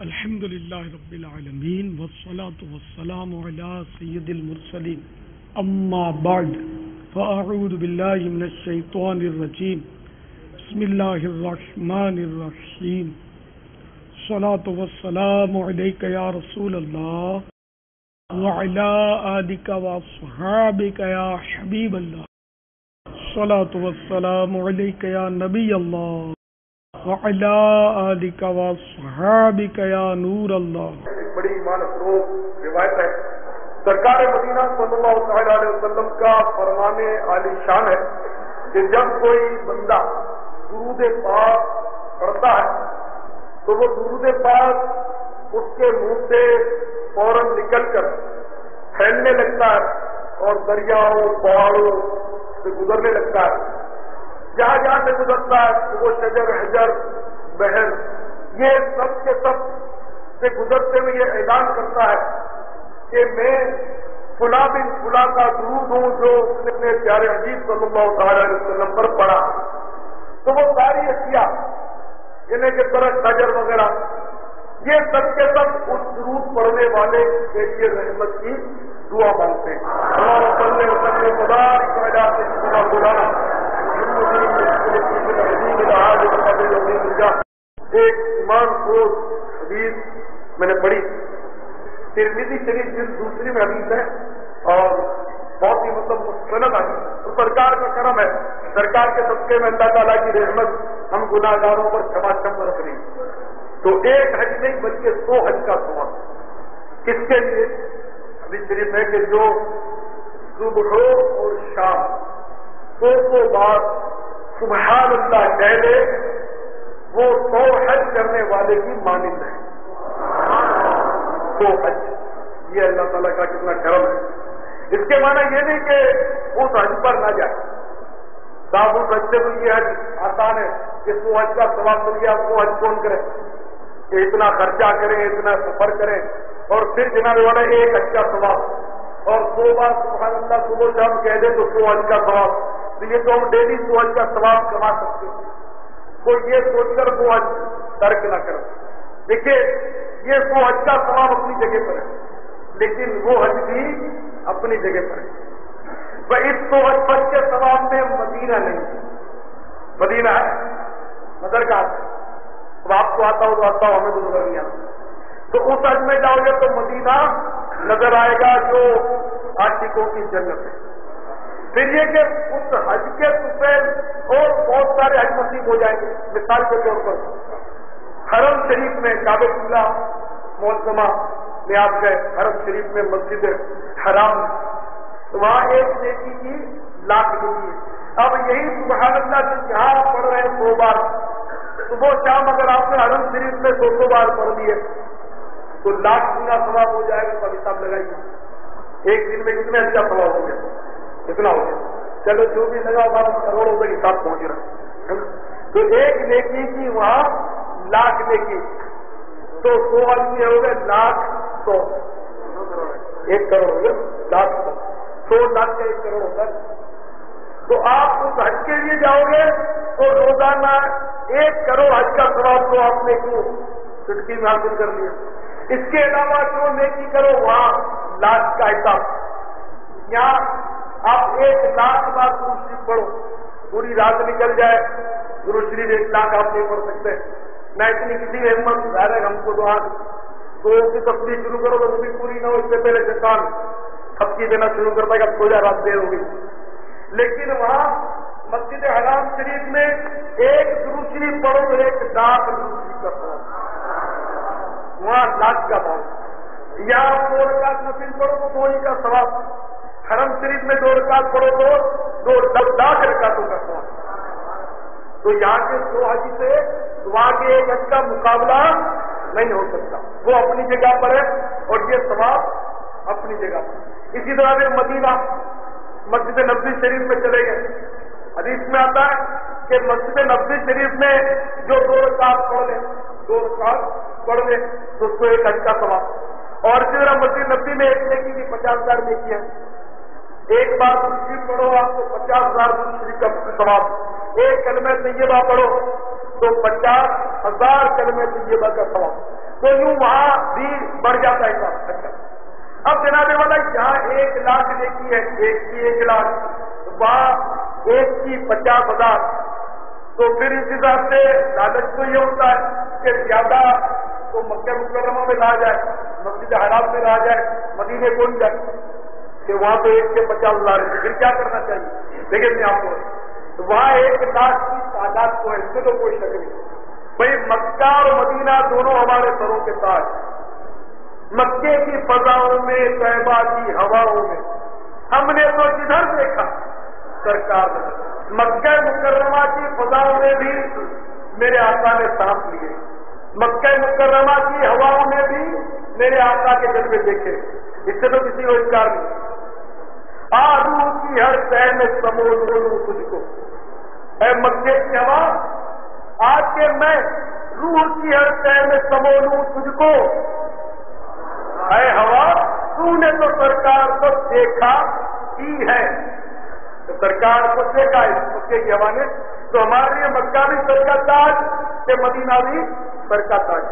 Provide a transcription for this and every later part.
الحمد لله رب العالمين والصلاة والسلام على سيد المرسلين أما بعد فأعوذ بالله من الشيطان الرجيم بسم الله الرحمن الرحيم الصلاة والسلام عليك يا رسول الله وعلى آلك وأصحابك يا حبيب الله الصلاة والسلام عليك يا نبي الله وعلى آلك وصحابك يا نور اللہ. بڑی ایمان افروز روایت ہے. سرکار مدینہ صلی اللہ علیہ وسلم کا فرمان عالی شان ہے کہ جب کوئی بندہ درود پاک پڑھتا ہے تو وہ درود پاک اس کے منہ سے فوراً نکل کر پھیلنے لگتا ہے اور دریاؤں پہاڑوں سے گزرنے لگتا ہے. جہاں جہاں سے گزرتا ہے وہ شجر حجر بحر یہ سب کے سب سے گزرتے ہوئے یہ اعلان کرتا ہے کہ میں فلاں بن فلاں کا درود ہوں جو اس نے اپنے پیارے حبیب صلی اللہ علیہ وسلم پر پڑھا. تو وہ ساری اشیاء انہیں کے طرح شجر وغیرہ یہ سب کے سب اس درود پڑھنے والے کے لیے رحمت کی دعا مانگتے ہیں. ایک ایمان خور حدیث میں نے پڑھی ترمذی شریف جلد دوسری میں حدیث ہے اور بہت ہی مستند حدیث. تو سرکار کا کرم ہے, سرکار کے صدقے میں اللہ تعالیٰ کی رحمت ہم گناہ گاروں پر چھماچم رکھ رہی. تو ایک حج نہیں بلکہ 100 حج کا ثواب کس کے لیے حدیث شریف ہے کہ جو صبح اور شام 100 بار سبحان اللہ کہہ لے وہ 100 حج کرنے والے کی مانند ہے. 100 حج یہ اللہ تعالیٰ کا کتنا کرم ہے. اس کے معنی یہ نہیں کہ اس حج پر نہ جائے. صاحب اس حج سے تو یہ حج آسان ہے کہ 100 حج کا ثواب مل گیا. 100 حج کون کرے کہ اتنا خرچہ کریں, اتنا سفر کریں اور پھر جناب والا ایک حج کا ثواب اور 100 بار سبحان اللہ صبح شام کہہ دیں تو 100 حج کا ثواب. تو یہ تو ہم ڈیلی 100 حج کا ثواب کما سکتے ہیں. کوئی یہ سوچ کر وہ حج ترک نہ کرے. دیکھیے یہ 100 حج کا ثواب اپنی جگہ پر ہے لیکن وہ حج بھی اپنی جگہ پر ہے. اس 100 حج کے ثواب میں مدینہ نہیں, مدینہ ہے نظر کا آتا ہے. اب آپ کو آتا ہو تو آتا ہو, ہمیں تو نظر نہیں آتا. تو اس حج میں جاؤ گے تو مدینہ نظر آئے گا جو عاشقوں کی جنت ہے. پھر یہ کہ اس حج کے سفید اور بہت سارے حج نصیب ہو جائیں گے. مثال کے طور پر حرم شریف میں کعبۃ اللہ معظمہ میں آپ گئے, حرم شریف میں مسجد حرام تو وہاں ایک نیکی کی لاکھ نیکی ہے. اب یہی سبحان اللہ جو یہاں پڑھ رہے ہیں 100 بار صبح شام اگر آپ نے حرم شریف میں 200 بار پڑھ لیے تو لاکھ گنا ثواب ہو جائے گا. تو حساب لگائیے ایک دن میں کتنے اچھا ثواب ہو گیا, کتنا ہو گیا. چلو جو بھی لگا 12 کروڑ کا حساب پہنچ رہا. تو ایک نیکی کی وہاں لاکھ نیکی تو 100 آدمی ہو گئے لاکھ 100 1 کروڑ ہو گیا. لاکھ 100 لاکھ کا 1 کروڑ ہوتا ہے. تو آپ اس حج کے لیے جاؤ گے تو روزانہ 1 کروڑ حج کا ثواب تو آپ نے کیوں چٹکی میں حاصل کر لیا. اس کے علاوہ جو نیکی کرو وہاں لاکھ کا حساب. یہاں آپ 1 لاکھ بار درود شریف پڑھو, پوری رات نکل جائے درود شریف 1 لاکھ آپ نہیں پڑھ سکتے. نہ اتنی کسی میں ہمت ظاہر ہے ہم کو تو آج تو کی تفصیل شروع کرو تو وہ بھی پوری نہ ہو. اس سے پہلے شیطان تھپکی دینا شروع کرتا ہے کہ اب سو جا, رات دیر ہوگی. لیکن وہاں مسجد حرام شریف میں 1 درود شریف پڑھو تو 1 لاکھ درود شریف کا ثواب, وہاں لاکھ کا بھاؤ. یا 2 رکعت نفل پڑھو تو 2 ہی کا ثواب. حرم شریف میں 2 رکعت پڑھو تو 2 لاکھ رکعتوں کا ثواب. تو یہاں کے 100 حج سے وہاں کے 1 حج کا مقابلہ نہیں ہو سکتا. وہ اپنی جگہ پر ہے اور یہ ثواب اپنی جگہ پر. اسی طرح سے مدینہ مسجد نبوی شریف میں چلے گئے. حدیث میں آتا ہے کہ مسجد نبوی شریف میں جو 2 رکعت پڑھ لے 2 رکعت پڑھ لے تو اس کو 1 حج کا ثواب. اور اسی طرح مسجد نبوی میں 1 نیکی کی 50,000 نیکی ہے. 1 بار درود شریف پڑھو آپ کو 50,000 درود شریف کا ثواب. 1 کلمہ طیبہ پڑھو تو 50,000 کلمہ طیبہ کا ثواب. تو یوں وہاں بھی بڑھ جاتا ہے کام. اچھا اب جناب والا جہاں 1 لاکھ نیکی ہے، 1 لاکھ، وہاں 1 کی 50,000، تو پھر اس حساب سے لالچ تو یہ ہوتا ہے کہ زیادہ تو مکہ مکرمہ میں رہا جائے، مسجد حرام میں رہا جائے، مدینے کو نہیں جائے کہ وہاں تو 1 سے 50,000 ہے. پھر کیا کرنا چاہیے؟ لیکن میں آپ کو وہاں 1 لاکھ کی تعداد کو ہے، اس میں تو کوئی شک نہیں. بھائی مکہ اور مدینہ دونوں ہمارے سروں کے تاج. مکے کی فضاؤں میں، طیبہ کی ہواؤں میں ہم نے تو جدھر دیکھا سرکار نے. مکہ مکرمہ کی فضاؤں میں بھی میرے آقا نے سانس لیے، مکہ مکرمہ کی ہواؤں میں بھی میرے آقا کے جلوے دیکھے. اس سے تو کسی کو انکار نہیں. روح کی ہر شے میں سمو لوں تجھ کو، اے مکے کی ہوا آج کے میں روح کی ہر شے میں سمو لوں تجھ کو. اے ہوا تو نے تو سرکار کو دیکھا ہی ہے، تو سرکار کو دیکھا ہے مکے کی ہوا نے. تو ہمارے لیے مکہ بھی سر کا تاج کہ مدینہ بھی سر کا تاج.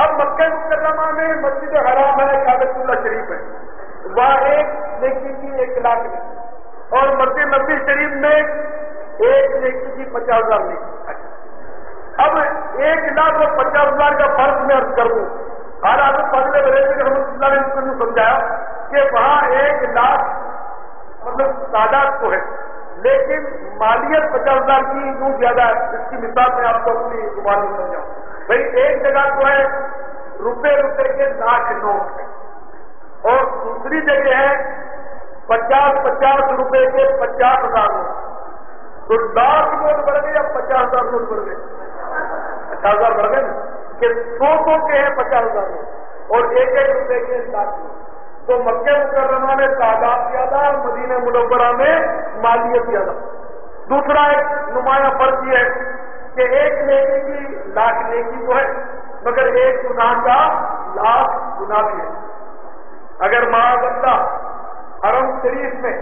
اب مکہ مکرمہ میں مسجد حرام ہے، کعبۃ اللہ شریف ہے، وہاں 1 نیکی کی 1 لاکھ نیکی، اور مسجد نبوی شریف میں 1 نیکی کی 50,000 نیکی. اب 1 لاکھ اور 50,000 کا فرق میں عرض کر دوں. حالانکہ فضل بریلوی رحمۃ اللہ نے اس کو یوں سمجھایا کہ وہاں 1 لاکھ مطلب تعداد تو ہے، لیکن مالیت 50,000 کی یوں زیادہ ہے. اس کی مثال میں آپ کو اپنی زبان میں سمجھاؤں. بھائی ایک جگہ تو ہے روپے کے لاکھ نوٹ ہے، اور دوسری جگہ ہے 50 روپے کے 50,000 نوٹ. تو لاکھ نوٹ بڑھ گئے یا 50,000 نوٹ بڑھ گئے؟ 50,000 بڑھ گئے نا، کہ 100 کے ہیں 50,000 نوٹ اور 1 روپے کے لاکھ نوٹ. تو مکہ مکرمہ میں تعداد زیادہ اور مدینہ منورہ میں مالیت زیادہ. دوسرا ایک نمایاں فرق یہ ہے کہ 1 نیکی کی لاکھ نیکی تو ہے، مگر 1 گناہ کا لاکھ گناہ بھی ہے. اگر معاذ اللہ حرم شریف میں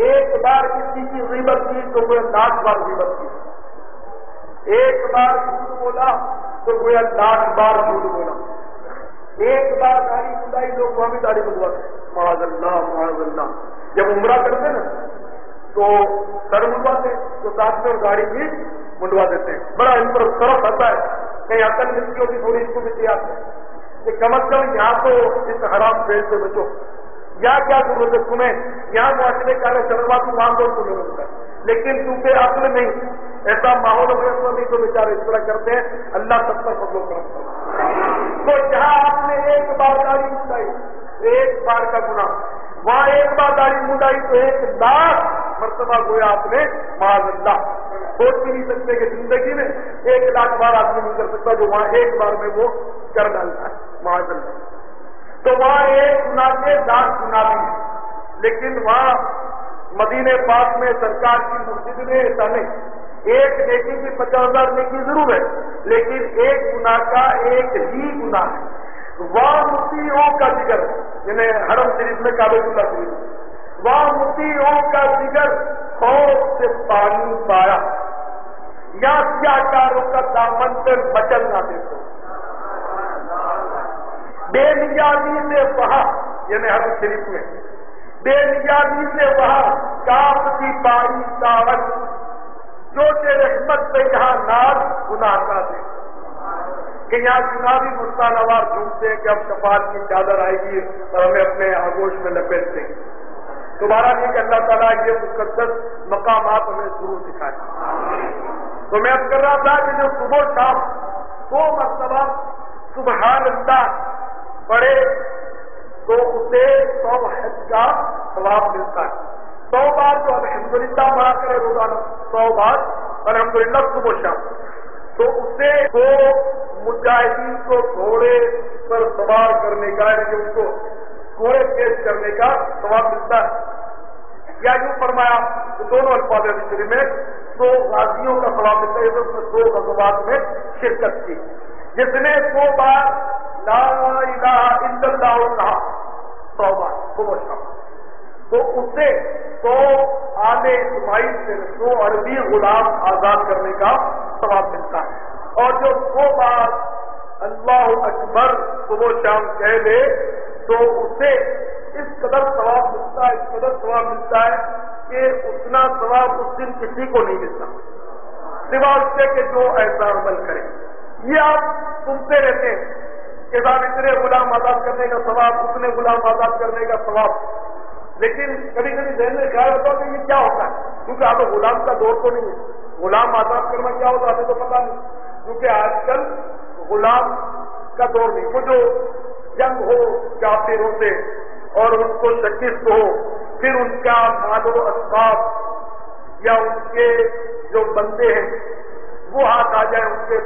1 بار کسی کی غیبت کی تو وہ 1,00,000 بار غیبت کی، 1 بار جھوٹ بولا تو وہ 1,00,000 بار جھوٹ بولا، 1 بار داڑھی منڈائی لوگ وہاں بھی داڑھی منڈواتے ہیں. معاذ اللہ معاذ اللہ. جب عمرہ کرتے نا تو سر منڈواتے تو ساتھ میں گاڑی بھی منڈوا دیتے ہیں. بڑا ان پر فرق آتا ہے، کہیں عقل ملتی ہوتی تھوڑی اس کو بھی تیار ہے کہ کم از کم یہاں تو اس حرام فیل سے بچو. یہاں کیا ضرورت ہے تمہیں، یہاں معاشرے کا شرما تو وہاں تو تمہیں ملتا ہے، لیکن کیونکہ عقل نہیں ایسا ماحول ہو نہیں تو بیچارے اس طرح کرتے ہیں. اللہ سب پر فضل و کرم کرتا. تو جہاں آپ نے 1 بار داڑھی منڈائی 1 بار کا گناہ، وہاں 1 بار داڑھی منڈائی تو 1,00,000 مرتبہ گویا آپ نے معاذ اللہ. سوچ بھی نہیں سکتے کہ زندگی میں 1,00,000 بار آدمی نہیں کر سکتا جو وہاں 1 بار میں وہ کر ڈالتا ہے معاذ اللہ. تو وہاں 1 گناہ کے 1,00,000 گناہ بھی ہے، لیکن وہاں مدینے پاک میں سرکار کی مسجد میں ایسا نہیں. 1 نیکی کی 50,000 نیکی ضرور ہے، لیکن 1 گناہ کا 1 ہی گناہ ہے. وہاں مطیعوں کا جگر، جنہیں حرم شریف میں کعبۃ اللہ شریف، وہاں مطیعوں کا جگر خوف سے پانی پایا، یا سیاکاروں کا دامن سے بچل نہ دیکھو. بے نیازی سے وہاں یعنی حرم شریف میں بے نیازی سے وہاں کاپتی پائی دعوت، جو کہ رحمت سے یہاں ناز گناہ کا دے. کہ یہاں چناوی مستانوار جھومتے ہیں کہ اب شفاعت کی چادر آئے گی اور ہمیں اپنے آگوش میں لپیٹتے ہیں. تمہارا نہیں کہ اللہ تعالیٰ یہ مقدس مقامات ہمیں ضرور دکھائے. تو میں اب کر رہا تھا کہ جو صبح شام 2 مرتبہ سبحان اللہ پڑھے تو اسے 100 حج کا ثواب ملتا ہے. 100 بار جو الحمدللہ پڑھا کرے روزانہ 100 بار الحمدللہ صبح شام، تو اسے وہ مجاہدین کو گھوڑے پر سوار کرنے کا یعنی ان کو گھوڑے پیش کرنے کا ثواب ملتا ہے. یا یوں فرمایا کہ دونوں الفاظ شریف میں 100 غازیوں کا ثواب ملتا ہے. اس نے 100 غزوات میں شرکت کی. جس نے 100 بار لا الہ الا اللہ کہا 100 بار صبح شام، تو اسے 100 آل اسماعیل سے 100 عربی غلام آزاد کرنے کا ثواب ملتا ہے. اور جو 100 بار اللہ اکبر صبح شام کہہ لے تو اسے اس قدر ثواب ملتا ہے، اس قدر ثواب ملتا ہے کہ اتنا ثواب اس دن کسی کو نہیں ملتا سوا اس سے کہ جو ایسا عمل کرے۔ یہ آپ سنتے رہتے ہیں کہ صاحب اتنے غلام آزاد کرنے کا ثواب، اتنے غلام آزاد کرنے کا ثواب، لیکن کبھی کبھی ذہن میں خیال ہوتا ہے کہ یہ کیا ہوتا ہے، کیونکہ آپ غلام کا دور تو نہیں ہے، غلام آزاد کرنا کیا ہوتا ہے ہمیں تو پتا نہیں، کیونکہ آج کل غلام کا دور نہیں، وہ جو جنگ ہو کافروں سے اور ان کو شکست ہو، پھر ان کا مال و اسباب یا ان کے جو بندے ہیں وہ ہاتھ آ جائیں، ان کے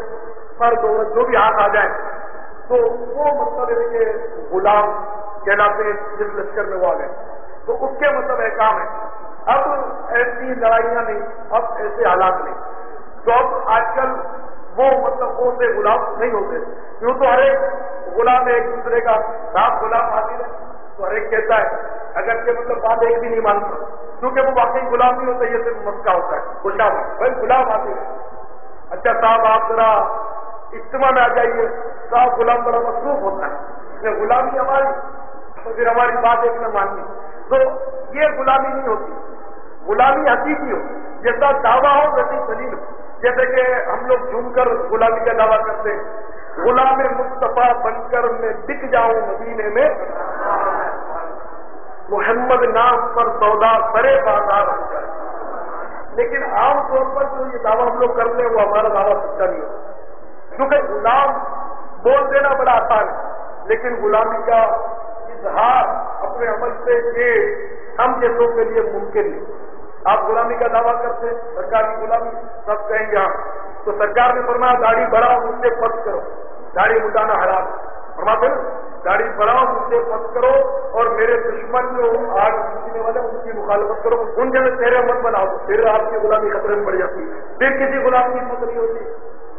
فرد عورت جو بھی ہاتھ آ جائیں، تو وہ مطلب ہے کہ غلام کہلاتے ہیں جس لشکر میں وہ آ گئے، تو اس کے مطلب احکام ہے۔ اب ایسی لڑائیاں نہیں، اب ایسے حالات نہیں، تو اب آج کل وہ مطلب وہ سے غلام نہیں ہوتے، کیوں تو ہر ایک غلام ایک دوسرے کا صاف غلام حاضر ہے، تو ہر ایک کہتا ہے، اگر کہ مطلب بات ایک بھی نہیں مانتا، کیونکہ وہ واقعی غلام نہیں ہوتا، یہ صرف مسکا ہوتا ہے، غلام بھائی غلام حاضر ہے، اچھا صاحب آپ ذرا اجتماع میں آ جائیے، صاحب غلام بڑا مصروف ہوتا ہے، غلامی ہماری تو پھر ہماری بات ایک نہ ماننی، تو یہ غلامی نہیں ہوتی، غلامی حقیقی ہو، جیسا دعویٰ ہو ویسی دلیل ہو، جیسے کہ ہم لوگ جھوم کر غلامی کا دعویٰ کرتے ہیں، غلام مصطفیٰ بن کر میں بک جاؤں مدینے میں، محمد نام پر سودا سرے بازار ہو جائے، لیکن عام طور پر جو یہ دعویٰ ہم لوگ کرتے ہیں وہ ہمارا دعویٰ سچا نہیں ہوتا، کیونکہ غلام بول دینا بڑا آسان ہے، لیکن غلامی کا اظہار اپنے عمل سے یہ ہم جیسوں کے لیے ممکن نہیں۔ آپ غلامی کا دعویٰ کرتے ہیں، سرکار کی غلامی سب کہیں گے ہاں، تو سرکار نے فرمایا داڑھی بڑھاؤ مجھ سے پس کرو، داڑھی مٹانا حرام، فرماتے ہیں داڑھی بڑھاؤ مجھ سے پس کرو، اور میرے دشمن جو آگ پینے والے ان کی مخالفت کرو، ان جیسے چہرے مت بناؤ، پھر آپ کی غلامی خطرے میں پڑ جاتی ہے، پھر کسی غلام کی ہمت نہیں ہوتی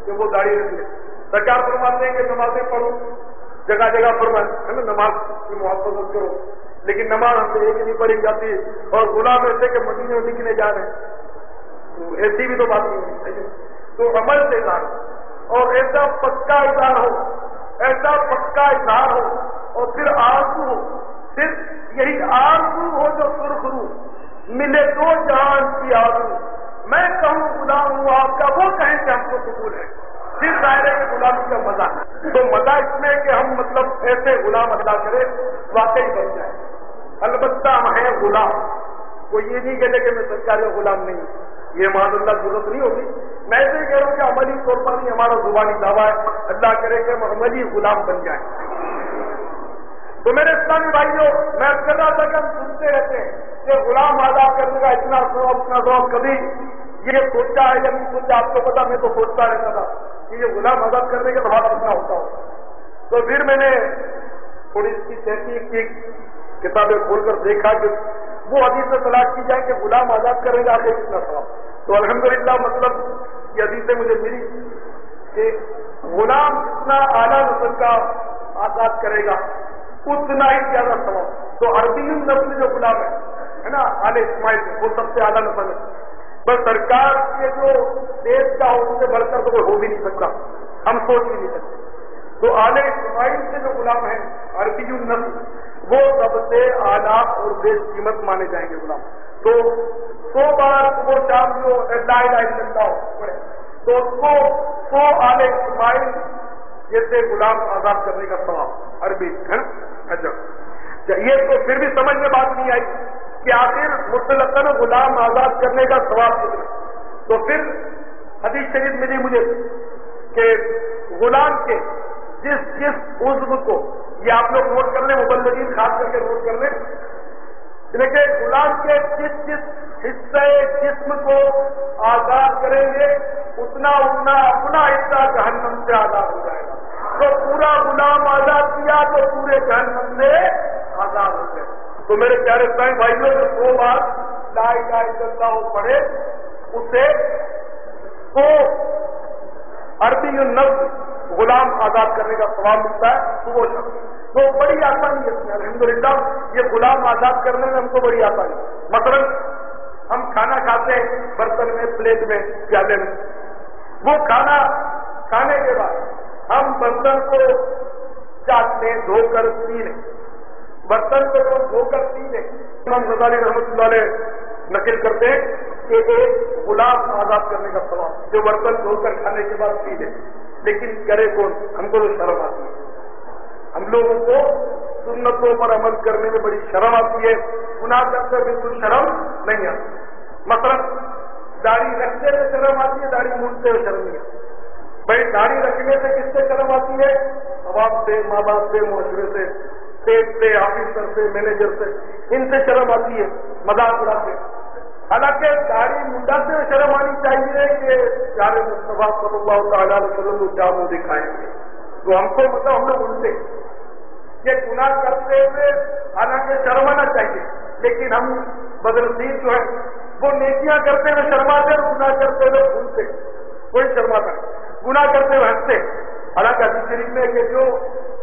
کہ وہ داڑھی رکھ لے۔ سرکار فرماتے ہیں کہ نمازیں پڑھو، جگہ جگہ فرمائے ہے نا نماز کی محبت کرو، لیکن نماز ہم سے ایک نہیں پڑھی جاتی، اور غلام ایسے کہ مدینے میں لکھنے جا رہے ہیں، تو ایسی بھی تو بات نہیں ہونی چاہیے، تو عمل سے اظہار ہو، اور ایسا پکا اظہار ہو، ایسا پکا اظہار ہو، اور پھر آرزو ہو، پھر یہی آرزو ہو جو سرخ رو ملے دو جہان کی آرزو، میں کہوں غلام ہوں آپ کا، وہ کہیں کہ ہم کو قبول ہے، پھر ظاہر ہے کہ غلامی کا مزہ، تو مزہ اس میں کہ ہم مطلب ایسے غلام ادا کرے واقعی بن جائے، البتہ ہم ہیں غلام، کوئی یہ نہیں کہتے کہ میں سرکار کا غلام نہیں، یہ معاذ اللہ ضرورت نہیں ہوگی، میں ایسے ہی کہہ رہا ہوں کہ عملی طور پر نہیں، ہمارا زبانی دعویٰ ہے، اللہ کرے کہ ہم عملی غلام بن جائیں۔ تو میرے اسلامی بھائیوں، میں کہہ رہا تھا کہ ہم سنتے رہتے ہیں کہ غلام آزاد کرنے کا اتنا ثواب، کبھی یہ سوچا ہے یا نہیں سوچا، آپ کو پتا، میں تو سوچتا رہتا تھا کہ یہ غلام آزاد کرنے کا ثواب کتنا ہوتا ہو، تو پھر میں نے تھوڑی اس کی تحقیق کی، کتابیں کھول کر دیکھا کہ وہ حدیث سے تلاش کی جائے کہ غلام آزاد کرنے کا آپ کو کتنا ثواب، تو الحمدللہ مطلب یہ حدیثیں مجھے ملی کہ غلام جتنا اعلیٰ نسل کا آزاد کرے گا اتنا ہی زیادہ ثواب، تو عربی نسل جو غلام ہے نا آل اسماعیل، وہ سب سے اعلیٰ نسل ہے، بس سرکار کے جو دیش کا ہو اس سے بڑھ کر تو کوئی ہو بھی نہیں سکتا، ہم سوچ بھی نہیں سکتے، تو آل اسماعیل سے جو غلام ہیں عربی النسل، وہ سب سے اعلیٰ اور بیش قیمت مانے جائیں گے غلام، تو 100 بار صبح شام جو لا الہ الا اللہ پڑھے تو اس کو 100 آل اسماعیل جیسے غلام آزاد کرنے کا ثواب عربی ہے نا۔ اچھا یہ تو پھر بھی سمجھ میں بات نہیں آئی کہ آخر مطلقاً غلام آزاد کرنے کا ثواب کتنا، تو پھر حدیث شریف ملی مجھے کہ غلام کے جس عضو کو، یہ آپ لوگ نوٹ کر لیں، مبلغین خاص کر کے نوٹ کر لیں، لیکن غلام کے جس حصے جسم کو آزاد کریں گے اتنا اپنا حصہ جہنم سے آزاد ہو جائے گا، تو پورا غلام آزاد کیا تو پورے جہنم سے آزاد ہو گئے۔ تو میرے پیارے اسلامی بھائیوں نے 100 بار لا الہ الا اللہ پڑھے، اسے 100 عربی النفس غلام آزاد کرنے کا ثواب ملتا ہے صبح شام، تو بڑی آسانی ہے الحمدللہ، یہ غلام آزاد کرنے میں ہم کو بڑی آسانی۔ مثلا ہم کھانا کھاتے ہیں برتن میں، پلیٹ میں، پیالے میں، وہ کھانا کھانے کے بعد ہم برتن کو چاہتے ہیں دھو کر پی لیں، برتن کو تو دھو کر پی لیں۔ امام غزالی رحمۃ اللہ علیہ نقل کرتے ہیں کہ ایک غلام آزاد کرنے کا ثواب جو برتن دھو کر کھانے کے بعد پی لے، لیکن کرے کون؟ ہم کو تو شرم آتی ہے، ہم لوگوں کو سنتوں پر عمل کرنے میں بڑی شرم آتی ہے، گناہ کرتے بالکل شرم نہیں آتی۔ مثلا داڑھی رکھتے ہوئے شرم آتی ہے، داڑھی مونڈتے ہوئے شرم نہیں آتی۔ بھائی داڑھی رکھنے سے کس سے شرم آتی ہے؟ عوام سے، ماں باپ سے، معاشرے سے، اسٹیٹ سے، آفیسر سے، مینیجر سے، ان سے شرم آتی ہے، مذاق اڑاتے۔ حالانکہ داڑھی منڈاتے ہوئے شرم آنی چاہیے کہ پیارے مصطفیٰ صلی اللہ تعالیٰ علیہ وسلم کو کیا منہ دکھائیں گے، تو ہم کو مطلب ہم لوگ الٹے یہ گناہ کرتے ہوئے حالانکہ شرم آنا چاہیے، لیکن ہم بدنصیب جو ہے وہ نیکیاں کرتے ہوئے شرماتے اور گناہ کرتے ہوئے بھولتے، کوئی شرماتا نہیں، گناہ کرتے ہوئے ہنستے۔ حالانکہ حدیث شریف میں کہ جو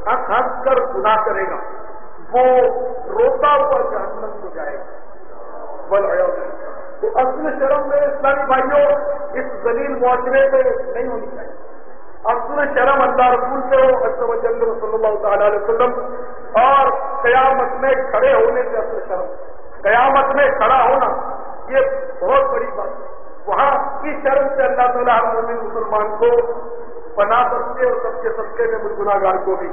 ہنس ہنس کر گناہ کرے گا وہ روتا ہوا جہنم کو جائے گا۔ تو اصل شرم میں اسلامی بھائیوں اس ذلیل معاشرے میں نہیں ہونی چاہیے۔ اصل شرم اللہ رسول سے ہو، عز و جل صلی اللہ تعالیٰ علیہ وسلم، اور قیامت میں کھڑے ہونے سے اصل شرم، قیامت میں کھڑا ہونا یہ بہت بڑی بات ہے۔ وہاں کی شرم سے اللہ تعالیٰ ہر مومن مسلمان کو پناہ بخشے اور سب کے صدقے میں مجھ گناہ گار کو بھی،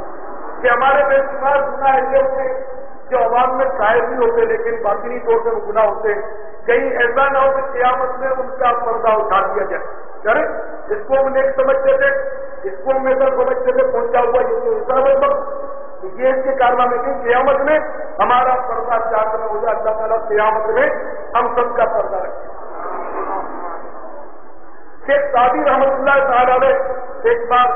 کہ ہمارے بے شمار گناہ ایسے ہوتے جو عوام میں ظاہر نہیں ہوتے لیکن باطنی طور سے وہ گناہ ہوتے ہیں، کہیں ایسا نہ ہو کہ قیامت میں ان کا پردہ اٹھا دیا جائے، کرے اس کو ہم نیک سمجھتے تھے، اس کو ہم ایسا سمجھتے تھے پہنچا ہوا یہ تو ایسا مطلب یہ اس کے کارنامے کی قیامت میں ہمارا پردہ چاک نہ ہو جائے، اللہ تعالیٰ قیامت میں ہم سب کا پردہ رکھے۔ شیخ سعدی رحمۃ اللہ تعالیٰ علیہ ایک بار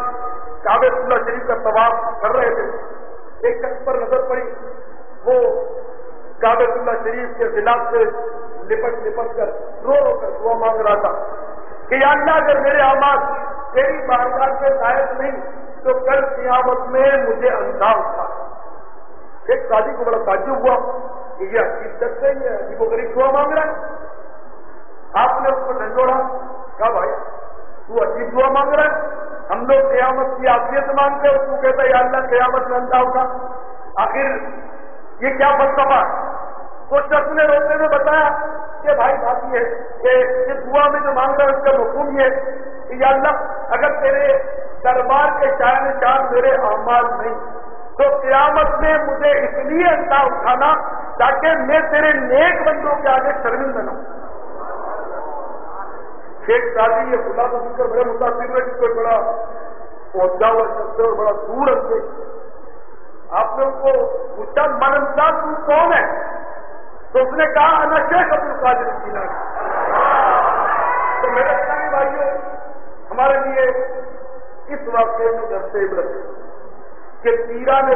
کعبۃ اللہ شریف کا طواف کر رہے تھے، ایک شخص پر نظر پڑی، وہ کعبۃ اللہ شریف کے غلاف سے لپٹ کر رو کر دعا مانگ رہا تھا کہ یا اللہ اگر میرے اعمال تیری بارگاہ کے لائق نہیں تو کل قیامت میں مجھے اندھا اٹھا۔ شیخ سعدی کو بڑا تعجب ہوا کہ یہ عجیب شخص ہے، یہ عجیب و غریب دعا مانگ رہا ہے۔ آپ نے اس کو جھنجھوڑا، کہا بھائی تو عجیب دعا مانگ رہا ہے، ہم لوگ قیامت کی عافیت مانگتے ہیں، تو کہتا ہے یا اللہ قیامت میں اندھا اٹھا۔ آخر یہ کیا فلسفہ ہے؟ اس شخص نے روتے ہوئے بتایا کہ بھائی بات یہ ہے کہ اس دعا میں جو مانگ رہا ہے اس کا مفہوم یہ ہے کہ یا اللہ اگر تیرے دربار کے شاعر شان میرے اعمال نہیں تو قیامت میں مجھے اس لیے اندھا اٹھانا تاکہ میں تیرے نیک بندوں کے آگے شرمندہ نہ ہوں۔ شیخ سعدی یہ خدا کو سن کر بڑے متاثر ہوئے، کوئی بڑا پہنچا ہوا شخص ہے اور بڑا دور سے آپ نے ان کو پوچھا من انسان تو کون ہے؟ تو اس نے کہا انا شیخ عبد القادر الجیلانی۔ تو میرے اسلامی بھائیوں ہمارے لیے اس واقعے میں درس عبرت ہے کہ پیران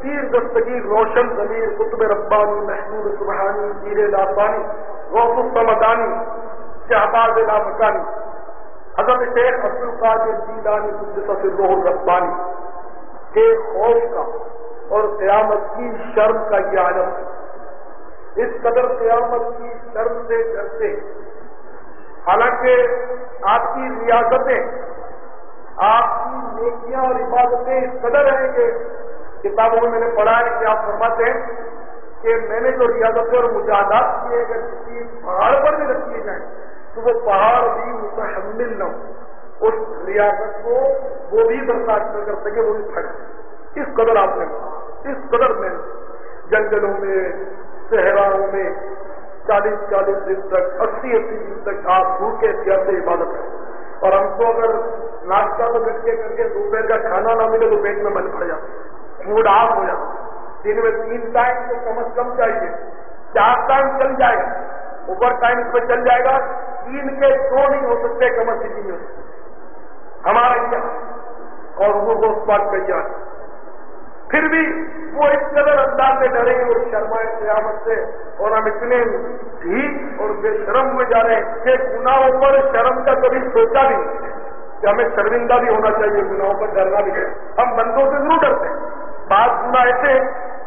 پیر دستگیر روشن ضمیر قطب ربانی محمود سبحانی پیر لاسانی غوث الصمدانی شہباز لامکانی حضرت شیخ عبد القادر الجیلانی قدس سرہ الربانی کے خوف کا اور قیامت کی شرم کا یہ عالم ہے۔ اس قدر قیامت کی شرم سے ڈرتے، حالانکہ آپ کی ریاستیں، آپ کی نیکیاں اور عبادتیں اس قدر ہیں کہ کتابوں میں نے پڑھا ہے کہ آپ فرماتے ہیں کہ میں نے جو ریاستیں اور مجاہدات کیے اگر کسی پہاڑ پر بھی رکھ دیے جائیں تو وہ پہاڑ بھی متحمل نہ ہو، اس ریاست کو وہ بھی برداشت نہ کر سکے، وہ بھی پھٹ۔ اس قدر آپ نے اس قدر میں جنگلوں میں صحراؤں میں 40 دن تک 80 دن تک آپ بھوکے احتیاط سے عبادت کریں، اور ہم کو اگر ناشتہ تو گٹکے کر کے دوپہر کا کھانا نہ ملے تو پیٹ میں من پڑ جاتا، موڈ آف ہو جاتا۔ دن میں 3 ٹائم تو کم از کم چاہیے، 4 ٹائم چل جائے گا، اوور ٹائم اس پہ چل جائے گا، 3 کے 2 نہیں ہو سکتے، کم از کم نہیں ہو سکتے ہمارا یہاں، اور وہ اس بات کا یاد۔ پھر بھی وہ اس قدر اللہ سے ڈرے اور شرمائے قیامت سے، اور ہم اتنے ڈھیٹ اور بے شرم میں جا رہے ہیں کہ گناہوں پر شرم کا کبھی سوچا بھی نہیں کہ ہمیں شرمندہ بھی ہونا چاہیے، گناہوں پر ڈرنا بھی ہے۔ ہم بندوں سے ضرور ڈرتے ہیں، بعض گناہ ایسے ہیں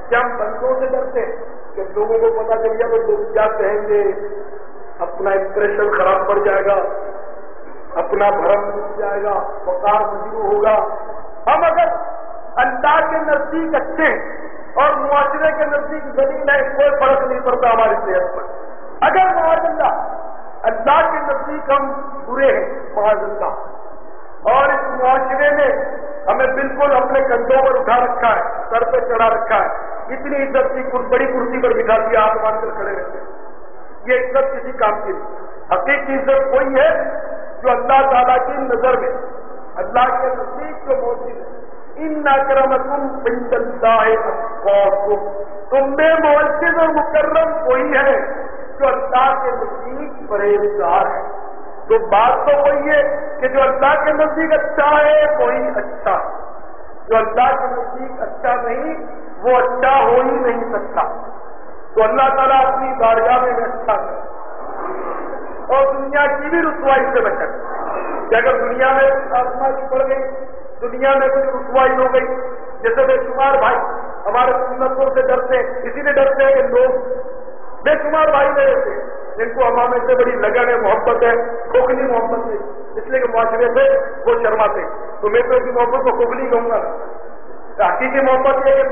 کہ ہم بندوں سے ڈرتے ہیں کہ لوگوں کو پتا چل گیا تو لوگ کیا کہیں گے، اپنا امپریشن خراب پڑ جائے گا، اپنا بھرم ٹوٹ جائے گا، وقار مجروح ہوگا، ہم اگر اللہ کے نزدیک اچھے ہیں اور معاشرے کے نزدیک ذلیل ہے، کوئی فرق نہیں پڑتا ہماری صحت پر. اگر معاذ اللہ کے نزدیک ہم برے ہیں معاذ اللہ، اور اس معاشرے نے ہمیں بالکل اپنے کندھوں پر اٹھا رکھا ہے، سر پہ چڑھا رکھا ہے، اتنی عزت کی بڑی کرسی پر بٹھا دیا، ہاتھ مان کر کھڑے رہتے ہیں. یہ عزت کسی کام کی نہیں. حقیقی عزت وہی ہے جو اللہ تعالیٰ کی نظر میں، اللہ کے نزدیک جو موجود ہے. ان اکرمکم عند اللہ اتقاکم، تم میں معزز اور مکرم وہی ہے جو اللہ کے نزدیک پرہیزگار ہے. تو بات تو وہی ہے کہ جو اللہ کے نزدیک اچھا ہے وہی اچھا ہے، جو اللہ کے نزدیک اچھا نہیں وہ اچھا ہو ہی نہیں سکتا. تو اللہ تعالیٰ اپنی بارگاہ میں اچھا کرے اور دنیا کی بھی رسوائی سے بچے. کہ اگر دنیا میں آسمانی پڑ گئی، دنیا میں کچھ رسوائی ہو گئی، جیسے بے شمار بھائی ہمارے سنتوں سے ڈرتے ہیں، اسی لیے ڈرتے ہیں کہ لوگ بے شمار بھائی میرے تھے جن کو امامے سے بڑی لگن ہے، محبت ہے، کھوکھلی محبت ہے، اس لیے کہ معاشرے سے وہ شرماتے. تو میں تو اس محبت کو کھوکھلی کہوں گا. حقیقی محبت یہ کہ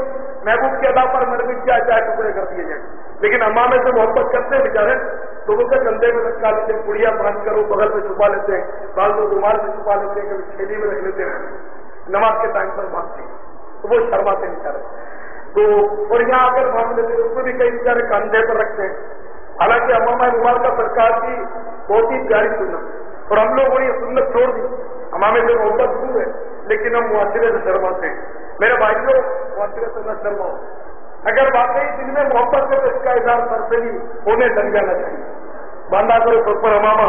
محبوب کے ادا پر مر مٹ جائے، چاہے ٹکڑے کر دیے جائیں. لیکن امامے سے محبت کرتے ہیں بیچارے، تو وہ کندھے میں رکھا لیتے ہیں، پڑیا باندھ کر وہ بغل میں چھپا لیتے ہیں، بعض لوگ رومال میں چھپا لیتے ہیں، کبھی تھیلی میں رکھ لیتے ہیں، نماز کے ٹائم پر مانگتے ہیں، تو وہ شرماتے ہیں بیچارے. تو اور یہاں آ کر مانگ لیتے ہیں، اس کو بھی کئی بیچارے کندھے پر رکھتے ہیں. حالانکہ امامہ مبارکہ سرکار کی بہت ہی پیاری سنت، اور ہم لوگوں نے یہ سنت چھوڑ دی. امامے سے محبت دور ہے لیکن ہم معاشرے سے شرماتے ہیں. میرے بھائیوں، معاشرے سے نہ شرماؤ. اگر واقعی دل میں محبت ہے تو اس کا اظہار سر سے بھی ہونے لگ جانا چاہیے. باندھا کرو سر پر امامہ.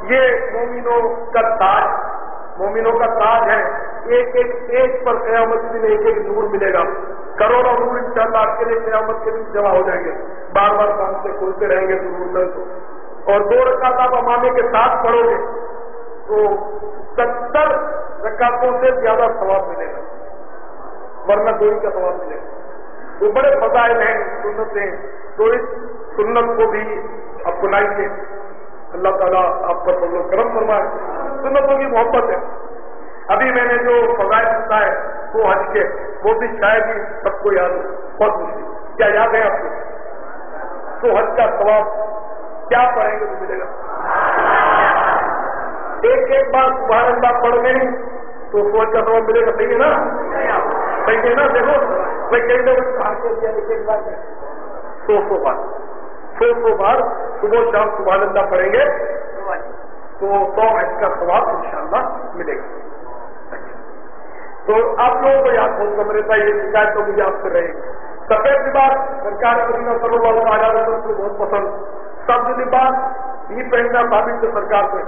یہ مومنوں کا تاج، مومنوں کا تاج ہے. ایک ایک ایج پر قیامت کے دن ایک ایک نور ملے گا. کروڑوں نور انشاءاللہ آپ کے لیے قیامت کے دن جمع ہو جائیں گے. بار بار کام سے کھلتے رہیں گے نور تک کو. اور 2 رکعت آپ امامے کے ساتھ پڑھو گے تو 70 رکعتوں سے زیادہ ثواب ملے گا، ورنہ 2 کا ثواب ملے گا. وہ بڑے فضائل ہیں سنتیں، تو اس سنت کو بھی اپنائیے. اللہ تعالیٰ آپ پر فضل و کرم فرمائے. سنتوں کی محبت ہے. ابھی میں نے جو فضائل بتائے وہ حج کے، وہ بھی شاید ہی سب کو یاد ہو. بہت مشکل. کیا یاد ہے آپ کو؟ تو حج کا ثواب کیا پڑھیں گے تو ملے گا. ایک بار سبحان اللہ پڑھ گئے تو حج کا ثواب ملے گا. صحیح ہے نا؟ صحیح ہے نا؟ دیکھو میں کئی لوگ ایک بار 100 بار صبح شام سبحان اللہ پڑھیں گے تو 100 حج کا ثواب انشاءاللہ ملے گا. تو آپ لوگوں کو یاد بہت کم رہتا ہے، یہ شکایت تو مجھے آپ سے رہے گی. سفید لباس سرکار مدینہ صلی اللہ علیہ وسلم کو بہت پسند. سبز لباس بھی پہننا ثابت ہے سرکار سے،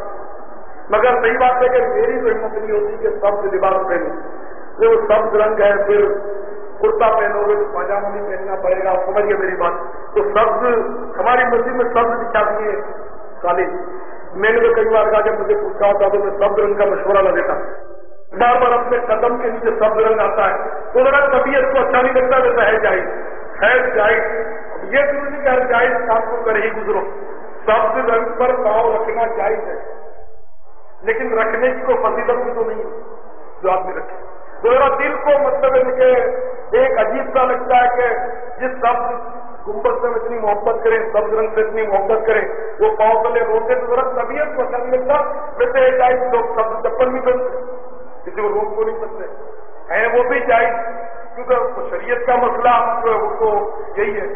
مگر صحیح بات ہے کہ میری تو ہمت نہیں ہوتی کہ سبز لباس پہنوں. جو سبز رنگ ہے، پھر کرتا پہنو گے تو پاجامہ بھی پہننا پڑے گا. سمجھیے میری بات. تو سبز ہماری مسجد میں سبز دکھا دیے کالی. میں نے تو کئی بار کہا جب مجھے پوچھا ہوتا تو میں سبز رنگ کا مشورہ نہ دیتا. بار بار اپنے قدم کے نیچے سبز رنگ آتا ہے تو ذرا طبیعت کو اچھا نہیں لگتا. ویسا ہے جائز، خیر جائز. اب یہ ضروری نہیں کہ جائز کام کو کر ہی گزرو. سبز رنگ پر پاؤں رکھنا جائز ہے، لیکن رکھنے کی کوئی فضیلت بھی تو نہیں ہے جو آدمی رکھے. تو ذرا دل کو مطلب ہے کہ ایک عجیب سا لگتا ہے کہ جس سبز گنبد سے اتنی محبت کریں، سبز رنگ سے اتنی محبت کریں، وہ پاؤں تلے روتے تو ذرا طبیعت کو اچھا نہیں لگتا. ویسے ایک جائز لوگ سبز چپل بھی پہنتے، کسی کو روک کو نہیں سکتے ہیں، وہ بھی جائز کیونکہ شریعت کا مسئلہ جو ہے وہ تو یہی ہے.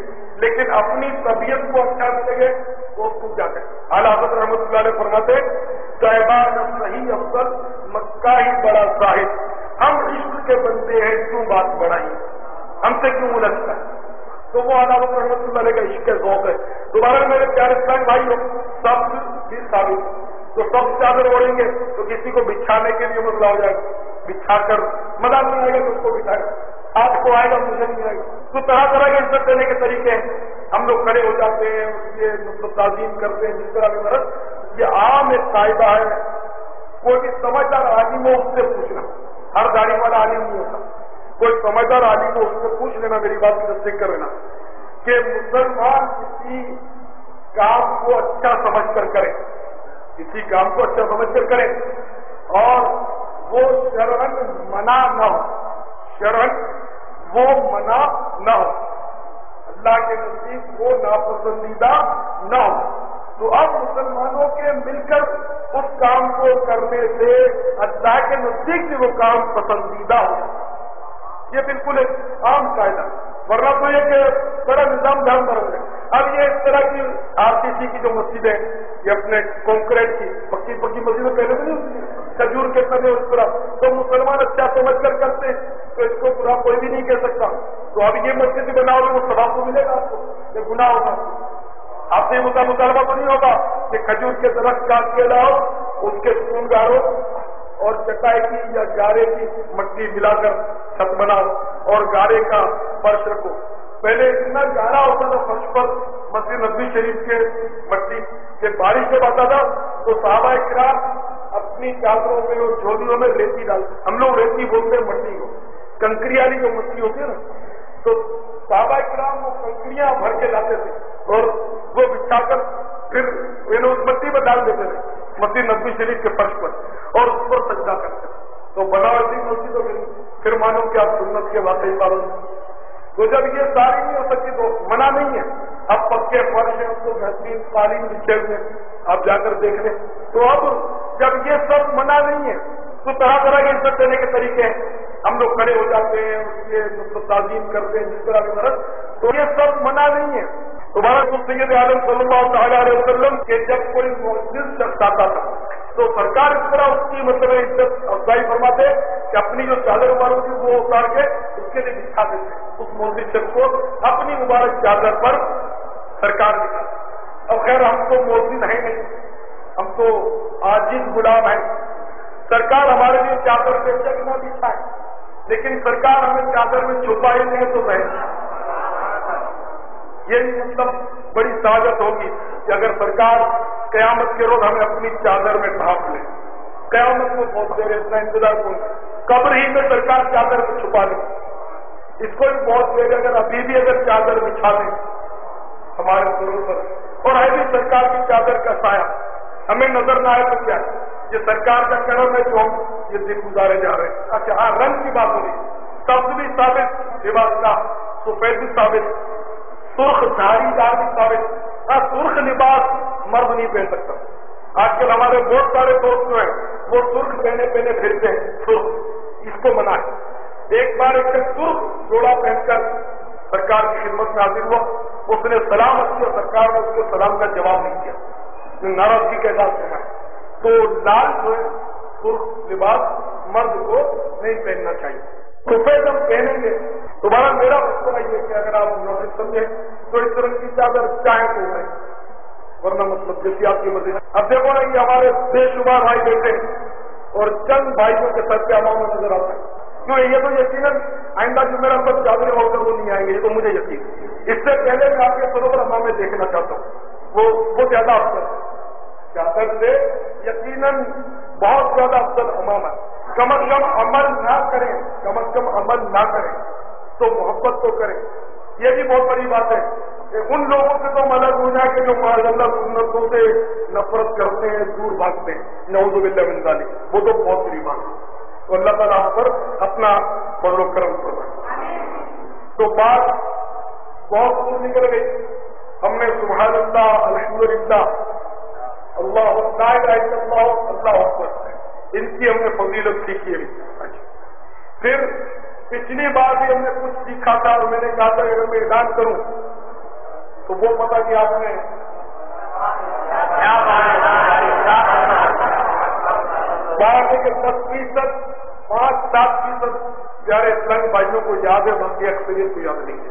لیکن اپنی طبیعت کو اچھا نہ لگے وہ اس کو کیا کریں. اعلیٰ حضرت رحمۃ اللہ علیہ فرماتے صاحبہ صحیح افضل مکہ ہی بڑا صاحب. ہم عشق کے بندے ہیں کیوں بات بڑھائی، ہم سے کیوں الجھتا ہے. تو وہ اعلیٰ حضرت رحمۃ اللہ علیہ کا عشق کا ذوق ہے. دوبارہ میرے پیارے اسلام بھائی سب بھی ثابت. تو سب چادر اوڑھیں گے تو کسی کو بچھانے کے لیے مسئلہ ہو جائے گا، بچھا کر مزہ نہیں آئے گا تو اس کو بچھائے گا. آپ کو آئے گا مجھے نہیں آئے گا. تو طرح طرح کے عزت دینے کے طریقے ہیں. ہم لوگ کھڑے ہو جاتے ہیں، اس لیے مطلب تعظیم کرتے ہیں جس طرح بھی مرض. یہ عام ایک قاعدہ ہے، کوئی بھی سمجھدار عالم ہو اس سے پوچھنا. ہر داڑھی والا عالم نہیں ہوتا. کوئی سمجھدار عالم ہو اس سے پوچھ لینا. میری بات کی تصدیق کر لینا کہ مسلمان کسی کام کو اچھا سمجھ کر کرے، کسی کام کو اچھا سمجھ کر کرے اور وہ شرعن منع نہ ہو، شرعن وہ منع نہ ہو، اللہ کے نزدیک وہ ناپسندیدہ نہ ہو، تو اب مسلمانوں کے مل کر اس کام کو کرنے سے اللہ کے نزدیک بھی وہ کام پسندیدہ ہو، یہ بالکل ایک عام قاعدہ، ورنہ تو یہ کہ بڑا نظام دھرم بھر ہے۔ اب یہ اس طرح کی RCC کی جو مسجدیں یہ اپنے کنکریٹ کی پکی مسجدیں پہلے بھی نہیں ہوتی، کھجور کے تنے اس طرح تو مسلمان اچھا سمجھ کر کرتے ہیں، تو اس کو برا کوئی بھی نہیں کہہ سکتا۔ تو اب یہ مسجد بناؤ گے وہ ثواب تو ملے گا آپ کو، یہ گناہ ہوگا، آپ سے مطالبہ تو نہیں ہوگا کہ کھجور کے درخت کاٹ کے لاؤ، اس کے ستون گاڑو اور چٹائی کی یا گارے کی مٹی ملا کر چھت بناؤ اور گارے کا فرش رکھو۔ پہلے اتنا گارا ہوتا تھا فرش پر مسجد نبوی شریف کے مٹی کے، بارش جب آتا تھا تو صحابہ کرام اپنی چادروں میں اور جھولیوں میں ریتی ڈالتے، ہم لوگ ریتی بولتے ہیں مٹی کو، کنکری والی جو مٹی ہوتی ہے نا، تو صحابہ کرام وہ کنکریاں بھر کے لاتے تھے اور وہ بچھا کر پھر اس مٹی میں ڈال دیتے تھے مسجد نبوی شریف کے فرش پر اور اس پر سجدہ کرتے تھے۔ تو بناوٹی مسجد تو پھر مانو کہ آپ سنت کے واقعی پابند، تو جب یہ ساری نہیں ہو سکتی تو منع نہیں ہے، اب پکے فرش ہیں، تو بہترین قالین بچھے ہوئے آپ جا کر دیکھ لیں، تو اب جب یہ سب منع نہیں ہے تو طرح طرح کے عزت دینے کے طریقے ہیں، ہم لوگ کھڑے ہو جاتے ہیں، اس کے مطلب تعظیم کرتے ہیں جس طرح کی طرح، تو یہ سب منع نہیں ہے۔ تمہارا تو سید عالم صلی اللہ تعالیٰ علیہ وسلم کہ جب کوئی معجز شخص آتا تھا تو سرکار اس طرح اس کی مطلب عزت افزائی فرماتے کہ اپنی جو چادر مبارک تھی وہ اتار کے اس کے لیے بچھا دیتے، اس معجز شخص کو اپنی مبارک چادر پر سرکار دکھاتے۔ اب خیر ہم تو معجز ہیں نہیں، ہم تو عاجز غلام ہیں، سرکار ہمارے لیے چادر بے شک نہ بچھائے، لیکن سرکار ہمیں چادر میں چھپا ہی نہیں تو رہے، یہی مطلب بڑی سعادت ہوگی کہ اگر سرکار قیامت کے روز ہمیں اپنی چادر میں ڈھانپ لے، قیامت میں بہت دیر اتنا انتظار کون، قبر ہی میں سرکار چادر میں چھپا لے، اس کو بھی بہت دیر اگر ابھی بھی اگر چادر بچھا لیں ہمارے سروں پر، اور ہے بھی سرکار کی چادر کا سایہ ہمیں نظر نہ آئے تو کیا ہے، یہ سرکار کا کرم ہے جو ہم یہ دن گزارے جا رہے ہیں۔ اچھا ہاں رنگ کی بات ہو رہی، سبز بھی ثابت لباس کا، سفید بھی ثابت، سرخ دھاری دار بھی ثابت، ہاں سرخ لباس مرد نہیں پہن سکتا۔ آج کل ہمارے بہت سارے دوست جو ہیں وہ سرخ پہنے پھرتے ہیں، سرخ اس کو منع ہے۔ ایک بار ایک سرخ جوڑا پہن کر سرکار کی خدمت میں حاضر ہوا، اس نے سلام کیا، سرکار نے اس کے سلام کا جواب نہیں کیا، ناراضگی کا اظہار کرنا ہے۔ تو لال جو ہے سرخ لباس مرد کو نہیں پہننا چاہیے، سفید ہم پہنیں گے۔ تمہارا میرا مشورہ یہ کہ اگر آپ مناسب سمجھیں تو اس طرح کی چادر چاہیں تو ہے، ورنہ مطلب جیسی آپ کی مرضی۔ اب دیکھو نا یہ ہمارے بے شمار بھائی بیٹھے اور چند بھائیوں کے سر پہ امام نظر آتا ہے، کیوں یہ تو یقیناً آئندہ جو میرا سب چادریں ہو کر وہ نہیں آئیں گے، یہ تو مجھے یقین۔ اس سے پہلے میں آپ کے سروں پر امام میں دیکھنا چاہتا ہوں، وہ زیادہ افضل چادر سے یقیناً بہت زیادہ افضل امام ہے۔ کم از کم عمل نہ کریں، کم از کم عمل نہ کریں تو محبت تو کریں، یہ بھی بہت بڑی بات ہے کہ ان لوگوں سے تو الگ ہو جائے کہ جو معاذ اللہ سنتوں سے نفرت کرتے ہیں، دور بھاگتے ہیں، نعوذ باللہ من ذالک، وہ تو بہت بڑی بات ہے۔ تو اللہ تعالیٰ آپ پر اپنا فضل و کرم فرمائے۔ تو بات بہت دور نکل گئی، ہم نے سبحان اللہ، الحمدللہ، اللہ لا الہ الا اللہ، اللہ اکبر، ان کی ہم نے فضیلت سیکھی ہے۔ پھر پچھلی بار بھی ہم نے کچھ سیکھا تھا اور میں نے کہا تھا اگر میں اعلان کروں تو وہ پتہ کہ آپ نے بات ہے کہ 10%، 5-7% پیارے اسلامی بھائیوں کو یاد ہے، باقی اکثریت کو یاد نہیں ہے۔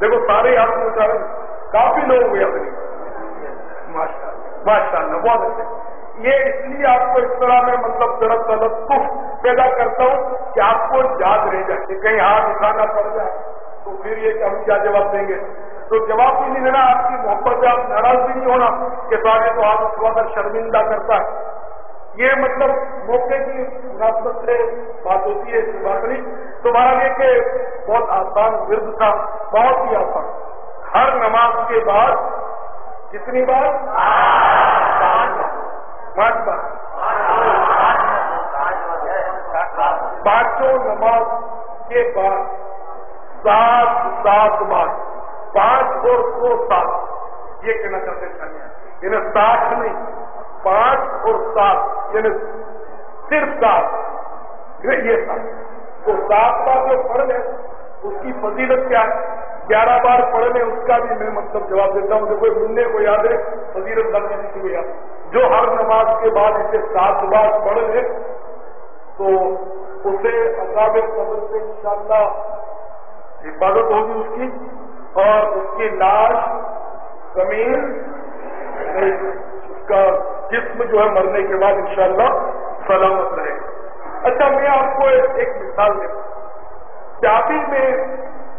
دیکھو سارے یاد میں چاہ رہے ہیں، کافی لوگوں کو یاد نہیں، ماشاء اللہ ماشاء اللہ، بہت اچھے۔ یہ اس لیے آپ کو اس طرح میں مطلب ذرا تلطف پیدا کرتا ہوں کہ آپ کو یاد رہ جائے، کہ کہیں ہاتھ اٹھانا پڑ جائے تو پھر یہ کہ ہم کیا جواب دیں گے، تو جواب بھی نہیں دینا، آپ کی محبت سے آپ ناراض بھی نہیں ہونا کہ سارے تو آپ اٹھوا کر شرمندہ کرتا ہے، یہ مطلب موقع کی مناسبت سے بات ہوتی ہے، اس بات نہیں۔ تمہارا یہ کہ بہت آسان ورد تھا، بہت ہی آسان، ہر نماز کے بعد کتنی بار؟ 5 بار، نماز کے بعد 7 بار 5 اور 2 7 یہ کہنا چاہتے ہیں یعنی 60 نہیں 5 اور 7 یعنی صرف 7 یہ 7 تو 7 بار جو پڑھ لیں اس کی فضیلت کیا ہے؟ 11 بار پڑھ لیں اس کا بھی میں مطلب جواب دیتا ہوں. مجھے کوئی ملنے کو یاد ہے فضیلت نہ کسی کو یاد جو ہر نماز کے بعد اسے 7 بار پڑھ لے تو اسے عذاب قبر سے انشاءاللہ حفاظت ہوگی اس کی اور اس کی لاش زمین اس کا جسم جو ہے مرنے کے بعد انشاءاللہ سلامت رہے گا. اچھا میں آپ کو ایک مثال دیتا ہوں. چابی میں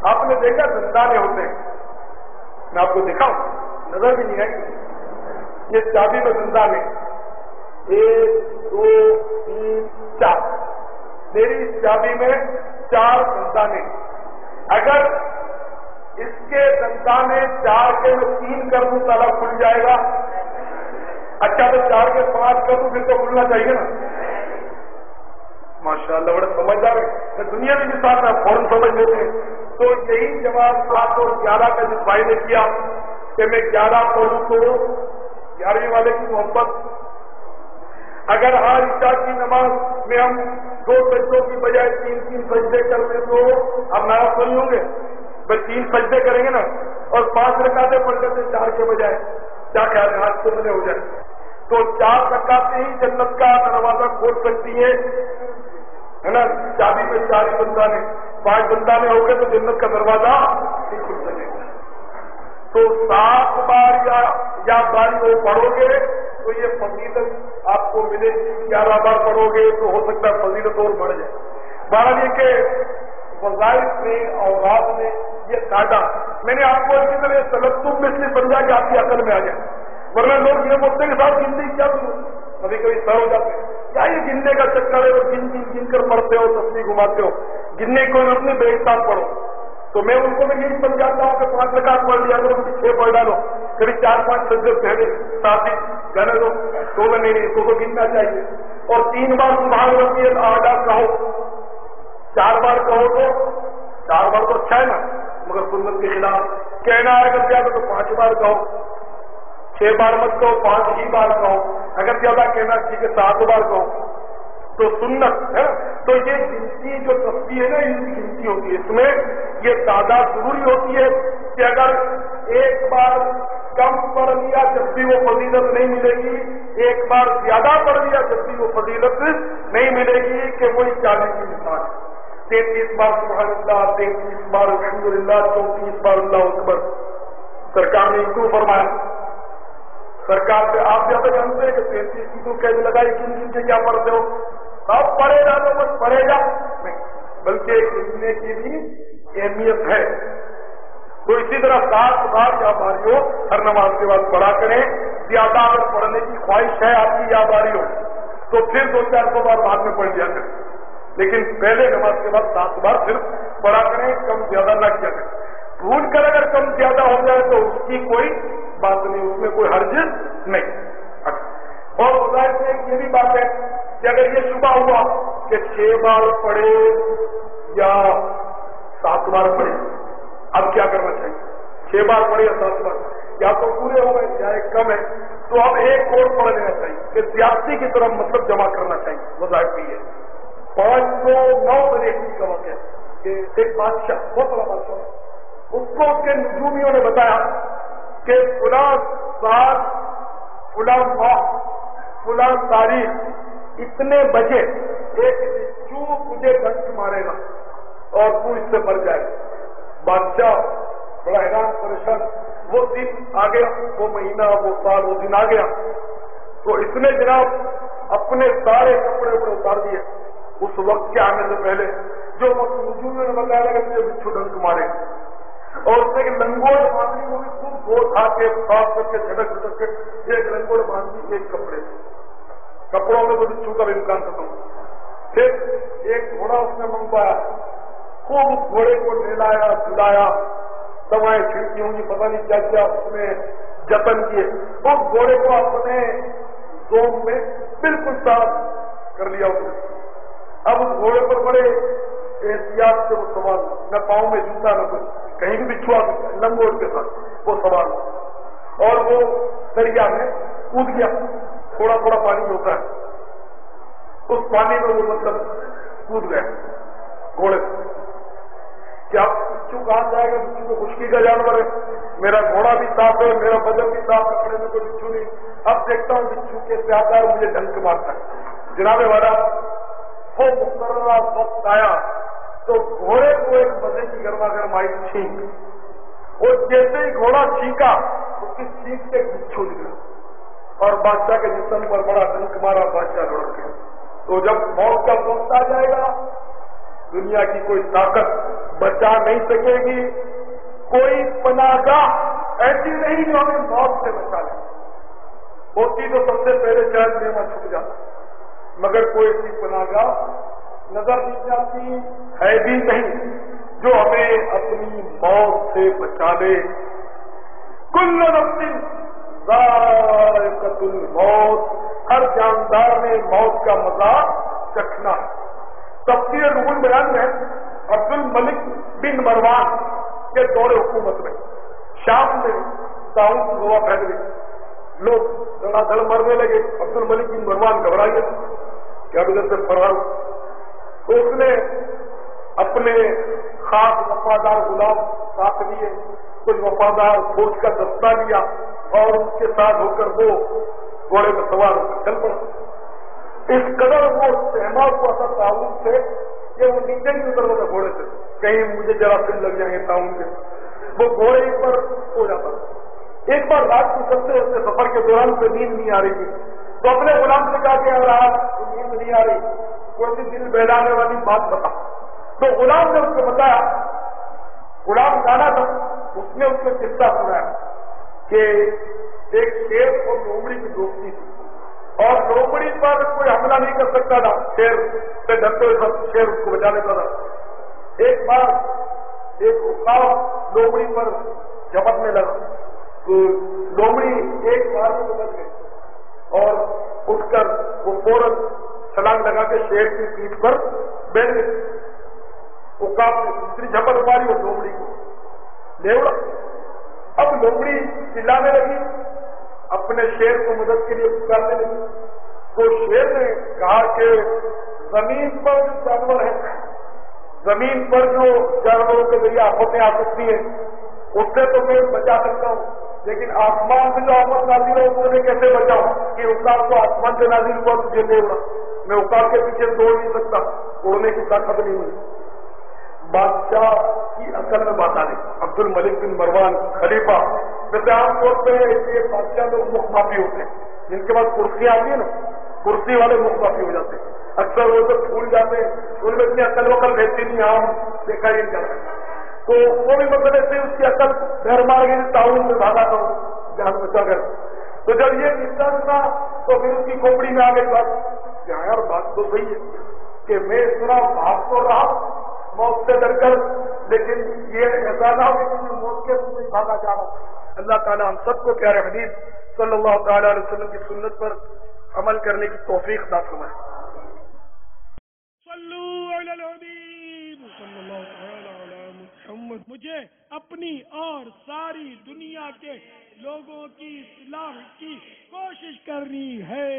آپ نے دیکھا دندانے ہوتے ہیں میں آپ کو دکھاؤں نظر بھی نہیں ہے یہ چابی میں دندانے 1 2 3 4 میری اس چابی میں 4 دندانے اگر اس کے دندانے 4 کے میں 3 کر دوں تالا کھل جائے گا. اچھا تو 4 کے 5 کر دوں پھر تو کھلنا چاہیے نا. ماشاء اللہ بڑے سمجھدار ہے. دنیا کی مثال میں فوراً سمجھ لیتے ہیں. تو یہی جواب 7 اور 11 کا جس بھائی نے کیا کہ میں 11 پڑھوں تو 11ویں والے کی محبت. اگر ہر عشاء کی نماز میں ہم 2 سجدوں کی بجائے 3 سجدے کر لیں تو ہم ناراض نہیں ہوں گے. بس 3 سجدے کریں گے نا اور 5 رکعتیں پڑھ لیتے 4 کے بجائے. کیا خیال ہے ہاتھ سے ہو جائے تو 4 رکعتیں ہی جنت کا دروازہ کھول سکتی ہے نا. چابی میں 4 ہی بندانے 5 بندانے ہو گئے تو جنت کا دروازہ نہیں کھل سکے گا. تو 7 بار یا باری وہ پڑھو گے تو یہ فضیلت آپ کو ملے گی. 11 بار پڑھو گے تو ہو سکتا ہے فضیلت اور بڑھ جائے. بہرحال یہ کہ وظائف میں اوقات میں یہ سادہ میں نے آپ کو اسی طرح تلطف میں سے سمجھا کہ آپ کی عقل میں آ جائے. ورنہ لوگ یہ بولتے ہیں کہ صاحب گننے کیا کبھی کبھی سر ہو جاتے ہیں کیا یہ گننے کا چکر ہے اور گن کر پڑھتے ہو تصویر گھماتے ہو. گننے کو اپنے بے حساب پڑھو. تو میں ان کو بھی یہی سمجھاتا ہوں کہ 5 رکعت پڑھ لیا کرو 6 پڑھ ڈالو کبھی 4-5 سجدے پہلے ساتھ ہی جانے دو تو میں نہیں اس کو گننا چاہیے. اور 3 بار سبحان ربی الاعلی کہو 4 بار کہو تو 4 بار تو اچھا ہے نا مگر سنت کے خلاف کہنا ہے اگر زیادہ تو 5 بار کہو 6 بار مت کہو 5 ہی بار کہو. اگر زیادہ کہنا ٹھیک ہے 7 بار کہو تو سنت ہے. تو یہ گنتی جو تصویر ہے نا ان کی گنتی ہوتی ہے. اس میں یہ تعداد ضروری ہوتی ہے کہ اگر ایک بار کم پڑھ لیا جب بھی وہ فضیلت نہیں ملے گی. ایک بار زیادہ پڑھ لیا جب بھی وہ فضیلت نہیں ملے گی کہ وہی 40 کی مثال 33 بار سبحان اللہ 33 بار الحمدللہ 34 بار اللہ اکبر. سرکار نے کیوں فرمایا؟ سرکار سے آپ زیادہ جانتے ہیں کہ 33 کی تو کیسے لگائی کن کے کیا پڑھتے ہو آپ پڑھے جا تو بس پڑھے جا نہیں بلکہ لکھنے کی بھی اہمیت ہے. تو اسی طرح 7 بار یا باریوں ہر نماز کے بعد پڑھا کریں. زیادہ اگر پڑھنے کی خواہش ہے آپ کی یا باری ہو تو پھر 200-400 بار بعد میں پڑھ لیا کریں. لیکن پہلے نماز کے بعد 7 بار صرف پڑھا کریں. کم زیادہ نہ کیا کریں. بھول کر اگر کم زیادہ ہو جائے تو اس کی کوئی بات نہیں اس میں کوئی حرج نہیں. اور خدا سے یہ بھی بات ہے کہ اگر یہ شبہ ہوا کہ 6 بار پڑھے یا 7 بار پڑھے اب کیا کرنا چاہیے؟ 6 بار پڑھے یا 7 بار یا تو پورے ہو گئے یا ایک کم ہے تو اب ایک اور پڑھ لینا چاہیے کہ زیادتی کی طرف مطلب جمع کرنا چاہیے. وظائف بھی ہے 509 کا وقت ہے کہ ایک بادشاہ بہت بڑا بادشاہ اس کو اس کے نجومیوں نے بتایا کہ فلاں سال فلاں ماہ فلاں تاریخ اتنے بجے ایک چوک تجھے ڈنک مارے گا اور تو اس سے مر جائے گا. بادشاہ بڑا حیران پریشان وہ دن آ گیا وہ مہینہ وہ سال وہ دن آ گیا تو اس نے جناب اپنے سارے کپڑے اتار دیے اس وقت کے آنے سے پہلے جو وقت نجومیوں نے بتایا کہ مجھے بچھو ڈنک مارے گا. اور اس نے لنگوڑ باندھی وہ بھی خوب گوشت کھا کے صاف کر کے جھٹک کے ایک لنگوڑ باندھی ایک کپڑے کپڑوں میں تو بچھو کا بھی امکان ختم. پھر ایک گھوڑا اس نے منگوایا خوب اس گھوڑے کو نہلایا دلایا دوائیں چھڑکی ہوں گی پتہ نہیں کیا کیا اس میں جتن کیے. اس گھوڑے کو اپنے زوم میں بالکل صاف کر لیا اس نے اب اس گھوڑے پر بڑے احتیاط سے وہ سوار ہوا، نہ پاؤں میں جوتا نہ کچھ، کہیں بھی بچھوا لنگوٹ کے ساتھ وہ سوار ہوا، اور وہ دریا میں کود گیا۔ تھوڑا تھوڑا پانی ہوتا ہے، اس پانی میں وہ مطلب کود گیا گھوڑے سے۔ کیا بچھو کہاں جائے گا؟ بچھو تو خشکی کا جانور ہے، میرا گھوڑا بھی صاف ہے، میرا بدن بھی صاف، کپڑے میں کوئی بچھو نہیں، اب دیکھتا ہوں بچھو کیسے آتا ہے، مجھے ڈنک مارتا ہے۔ جناب والا وہ مقررہ وقت آیا تو گھوڑے کو ایک مزے کی گرما گرم آئی چھینک، وہ جیسے ہی گھوڑا چھینکا اس کی چینک سے بچھو نکلا اور بادشاہ کے جسم پر بڑا ڈنک مارا، بادشاہ لڑک گیا۔ تو جب موت کا وقت آ جائے گا دنیا کی کوئی طاقت بچا نہیں سکے گی، کوئی پناہ گاہ ایسی نہیں جو ہمیں موت سے بچا لے۔ ہوتی تو سب سے پہلے شاید میرا چھپ جاتا، مگر کوئی ایسی پناہ گاہ نظر نہیں جاتی، ہے بھی نہیں جو ہمیں اپنی موت سے بچا لے۔ کل نفس ذائقۃ الموت، ہر جاندار نے موت کا مزہ چکھنا ہے۔ تفسیر روح البیان میں عبد الملک بن مروان کے دور حکومت میں شام میں طاعون کی وبا پھیل گئی، لوگ دھڑا دھڑ مرنے لگے۔ عبد الملک بن مروان گھبرا گیا کہ اب ادھر سے فرار ہو، تو اس نے اپنے خاص وفادار غلام ساتھ لیے، کچھ وفادار فوج کا دستہ لیا اور اس کے ساتھ ہو کر وہ گھوڑے میں سوار ہو کر چل پڑا۔ اس قدر وہ سہما ہوا تھا طاعون سے کہ وہ نیچے نہیں اتر ہوتا گھوڑے سے، کہیں مجھے جراثیم لگ جائیں گے طاعون کے، وہ گھوڑے ہی پر سو جاتا تھا۔ ایک بار رات کو چلتے ہوتے سفر کے دوران اسے نیند نہیں آ رہی تھی، تو اپنے غلام سے کہا کہ اگر آپ نیند نہیں آ رہی کوئی سی دل بہلانے والی بات بتا۔ تو غلام نے اس کو بتایا، غلام جانا تھا، اس نے اس کو قصہ سنایا کہ ایک شیر اور لومڑی کی دوستی تھی، اور لومڑی پر کوئی حملہ نہیں کر سکتا تھا، شیر سے ڈرتے ہوئے سب شیر اس کو بچا لیتا تھا۔ ایک بار ایک عقاب لومڑی پر جھپٹنے لگا تو لومڑی ایک بار میں بچ گئی اور اٹھ کر وہ فوراً چھلانگ لگا کے شیر کی پیٹھ پر بیٹھ گئی۔ عقاب نے دوسری جھپٹ ماری اور لومڑی کو لے اڑا۔ اب لومڑی چلانے لگی، اپنے شیر کو مدد کے لیے پکارنے لگی، تو شیر نے کہا کہ زمین پر جو جانور ہیں، زمین پر جو جانوروں کے ذریعے آفتیں آ سکتی ہیں اس سے تو میں بچا سکتا ہوں، لیکن آسمان سے جو آفت نازل ہو تو انہیں کیسے بچاؤں؟ کہ عقاب کو آسمان سے نازل ہوا تجھے لے اڑا، میں عقاب کے پیچھے دوڑ نہیں سکتا، اڑنے کی طاقت نہیں ہوئی۔ بادشاہ کی عقل میں بات آ گئی۔ عبد الملک بن مروان خلیفہ، ویسے عام طور پہ یہ بادشاہ لوگ مکھ مافی ہوتے ہیں، جن کے پاس کرسی آتی ہے نا، کرسی والے مکھ مافی ہو جاتے ہیں، اکثر وہ تو بھول جاتے ہیں، ان میں اتنی عقل وقل رہتی نہیں، عام دیکھا ہی نہیں جاتا، تو وہ بھی مطلب ایسے اس کی عقل گھر مار گئی، تعاون میں بھاگا تھا جان بچا کر۔ تو جب یہ قصہ سنا تو پھر اس کی کھوپڑی میں آ گئی بات کہ یار بات تو صحیح ہے کہ میں سنا بھاگ تو رہا موت سے ڈر کر، لیکن یہ ایسا نہ ہو کہ موت کے منہ میں بھاگا جا رہا۔ اللہ تعالیٰ ہم سب کو پیارے حبیب صلی اللہ تعالیٰ علیہ وسلم کی سنت پر عمل کرنے کی توفیق عطا فرمائے۔ صلو علی الحبیب صلی اللہ تعالی علی محمد۔ مجھے اپنی اور ساری دنیا کے لوگوں کی اصلاح کی کوشش کرنی ہے۔